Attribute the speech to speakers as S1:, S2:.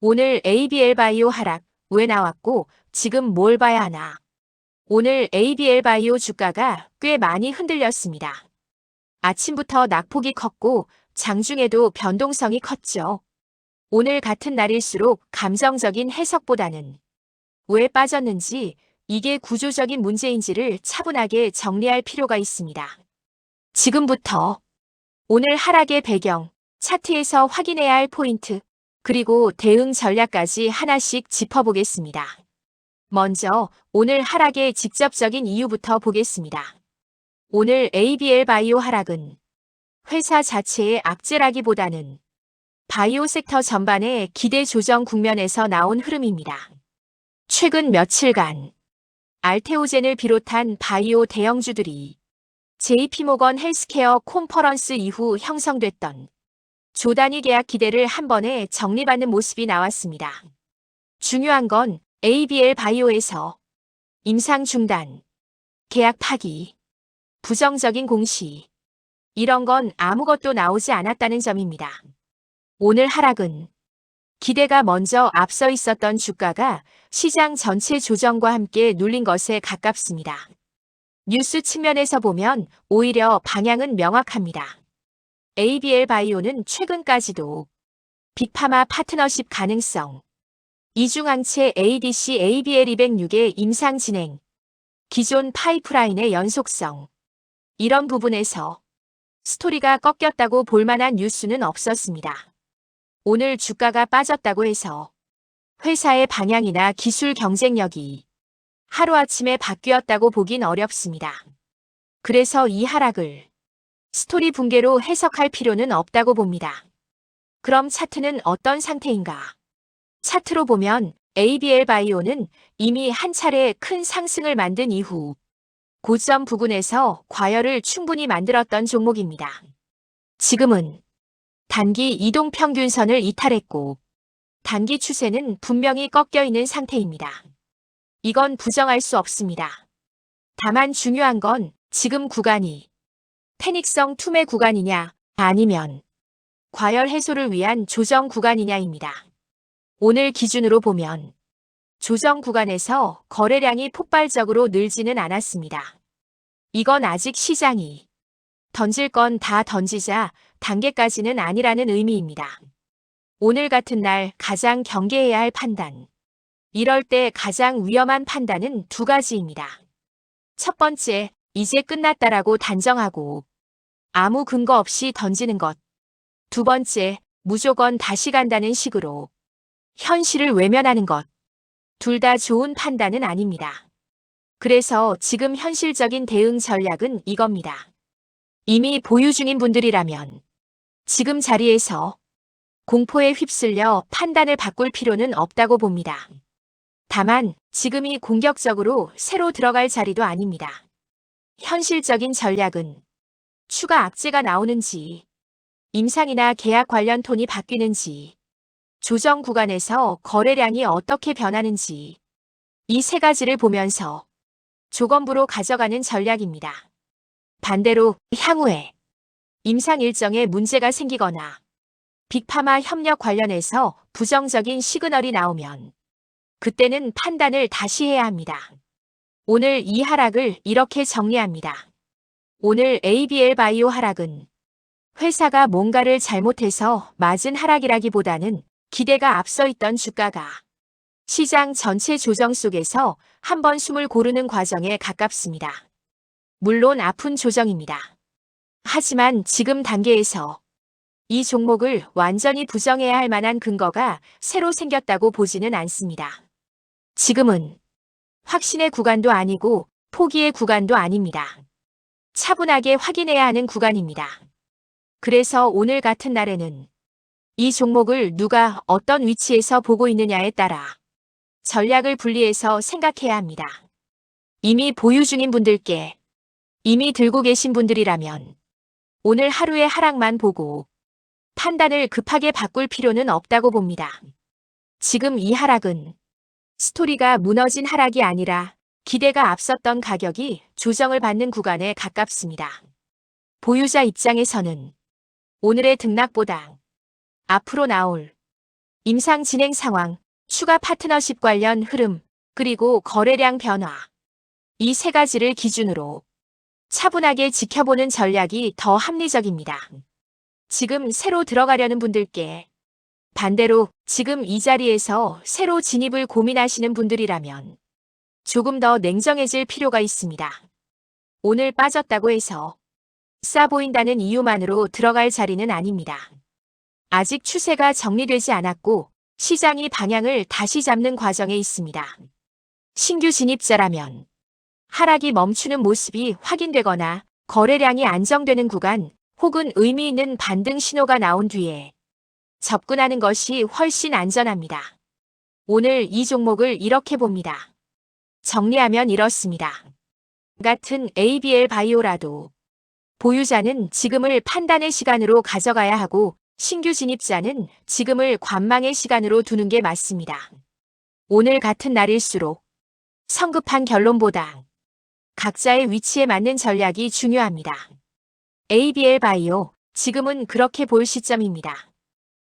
S1: 오늘 ABL 바이오 하락 왜 나왔고 지금 뭘 봐야 하나? 오늘 ABL 바이오 주가가 꽤 많이 흔들렸습니다. 아침부터 낙폭이 컸고 장중에도 변동성이 컸죠. 오늘 같은 날일수록 감정적인 해석보다는 왜 빠졌는지, 이게 구조적인 문제인지를 차분하게 정리할 필요가 있습니다. 지금부터 오늘 하락의 배경, 차트에서 확인해야 할 포인트, 그리고 대응 전략까지 하나씩 짚어보겠습니다. 먼저 오늘 하락의 직접적인 이유부터 보겠습니다. 오늘 ABL 바이오 하락은 회사 자체의 악재라기보다는 바이오 섹터 전반의 기대 조정 국면에서 나온 흐름입니다. 최근 며칠간 알테오젠을 비롯한 바이오 대형주들이 JP모건 헬스케어 콘퍼런스 이후 형성됐던 조단위 계약 기대를 한 번에 정리받는 모습이 나왔습니다. 중요한 건 ABL 바이오에서 임상 중단, 계약 파기, 부정적인 공시, 이런 건 아무것도 나오지 않았다는 점입니다. 오늘 하락은 기대가 먼저 앞서 있었던 주가가 시장 전체 조정과 함께 눌린 것에 가깝습니다. 뉴스 측면에서 보면 오히려 방향은 명확합니다. ABL 바이오는 최근까지도 빅파마 파트너십 가능성, 이중항체 ADC ABL206의 임상 진행, 기존 파이프라인의 연속성, 이런 부분에서 스토리가 꺾였다고 볼 만한 뉴스는 없었습니다. 오늘 주가가 빠졌다고 해서 회사의 방향이나 기술 경쟁력이 하루아침에 바뀌었다고 보긴 어렵습니다. 그래서 이 하락을 스토리 붕괴로 해석할 필요는 없다고 봅니다. 그럼 차트는 어떤 상태인가? 차트로 보면 ABL 바이오는 이미 한 차례 큰 상승을 만든 이후 고점 부근에서 과열을 충분히 만들었던 종목입니다. 지금은 단기 이동평균선을 이탈했고 단기 추세는 분명히 꺾여 있는 상태입니다. 이건 부정할 수 없습니다. 다만 중요한 건 지금 구간이 패닉성 투매 구간이냐 아니면 과열 해소를 위한 조정 구간이냐입니다. 오늘 기준으로 보면 조정 구간에서 거래량이 폭발적으로 늘지는 않았습니다. 이건 아직 시장이 던질 건 다 던지자 단계까지는 아니라는 의미입니다. 오늘 같은 날 가장 경계해야 할 판단. 이럴 때 가장 위험한 판단은 두 가지입니다. 첫 번째, 이제 끝났다라고 단정하고 아무 근거 없이 던지는 것. 두 번째, 무조건 다시 간다는 식으로 현실을 외면하는 것. 둘 다 좋은 판단은 아닙니다. 그래서 지금 현실적인 대응 전략은 이겁니다. 이미 보유 중인 분들이라면 지금 자리에서 공포에 휩쓸려 판단을 바꿀 필요는 없다고 봅니다. 다만 지금이 공격적으로 새로 들어갈 자리도 아닙니다. 현실적인 전략은 추가 악재가 나오는지, 임상이나 계약 관련 톤이 바뀌는지, 조정 구간에서 거래량이 어떻게 변하는지, 이 세 가지를 보면서 조건부로 가져가는 전략입니다. 반대로 향후에 임상 일정에 문제가 생기거나 빅파마 협력 관련해서 부정적인 시그널이 나오면 그때는 판단을 다시 해야 합니다. 오늘 이 하락을 이렇게 정리합니다. 오늘 ABL 바이오 하락은 회사가 뭔가를 잘못해서 맞은 하락이라기보다는 기대가 앞서 있던 주가가 시장 전체 조정 속에서 한번 숨을 고르는 과정에 가깝습니다. 물론 아픈 조정입니다. 하지만 지금 단계에서 이 종목을 완전히 부정해야 할 만한 근거가 새로 생겼다고 보지는 않습니다. 지금은 확신의 구간도 아니고 포기의 구간도 아닙니다. 차분하게 확인해야 하는 구간입니다. 그래서 오늘 같은 날에는 이 종목을 누가 어떤 위치에서 보고 있느냐에 따라 전략을 분리해서 생각해야 합니다. 이미 보유 중인 분들께, 이미 들고 계신 분들이라면 오늘 하루의 하락만 보고 판단을 급하게 바꿀 필요는 없다고 봅니다. 지금 이 하락은 스토리가 무너진 하락이 아니라 기대가 앞섰던 가격이 조정을 받는 구간에 가깝습니다. 보유자 입장에서는 오늘의 등락보다 앞으로 나올 임상 진행 상황, 추가 파트너십 관련 흐름, 그리고 거래량 변화. 이 세 가지를 기준으로 차분하게 지켜보는 전략이 더 합리적입니다. 지금 새로 들어가려는 분들께 반대로 지금 이 자리에서 새로 진입을 고민하시는 분들이라면 조금 더 냉정해질 필요가 있습니다. 오늘 빠졌다고 해서 싸 보인다는 이유만으로 들어갈 자리는 아닙니다. 아직 추세가 정리되지 않았고 시장이 방향을 다시 잡는 과정에 있습니다. 신규 진입자라면 하락이 멈추는 모습이 확인되거나 거래량이 안정되는 구간 혹은 의미 있는 반등 신호가 나온 뒤에 접근하는 것이 훨씬 안전합니다. 오늘 이 종목을 이렇게 봅니다. 정리하면 이렇습니다. 같은 ABL 바이오라도 보유자는 지금을 판단의 시간으로 가져가야 하고 신규 진입자는 지금을 관망의 시간으로 두는 게 맞습니다. 오늘 같은 날일수록 성급한 결론보다 각자의 위치에 맞는 전략이 중요합니다. ABL 바이오, 지금은 그렇게 볼 시점입니다.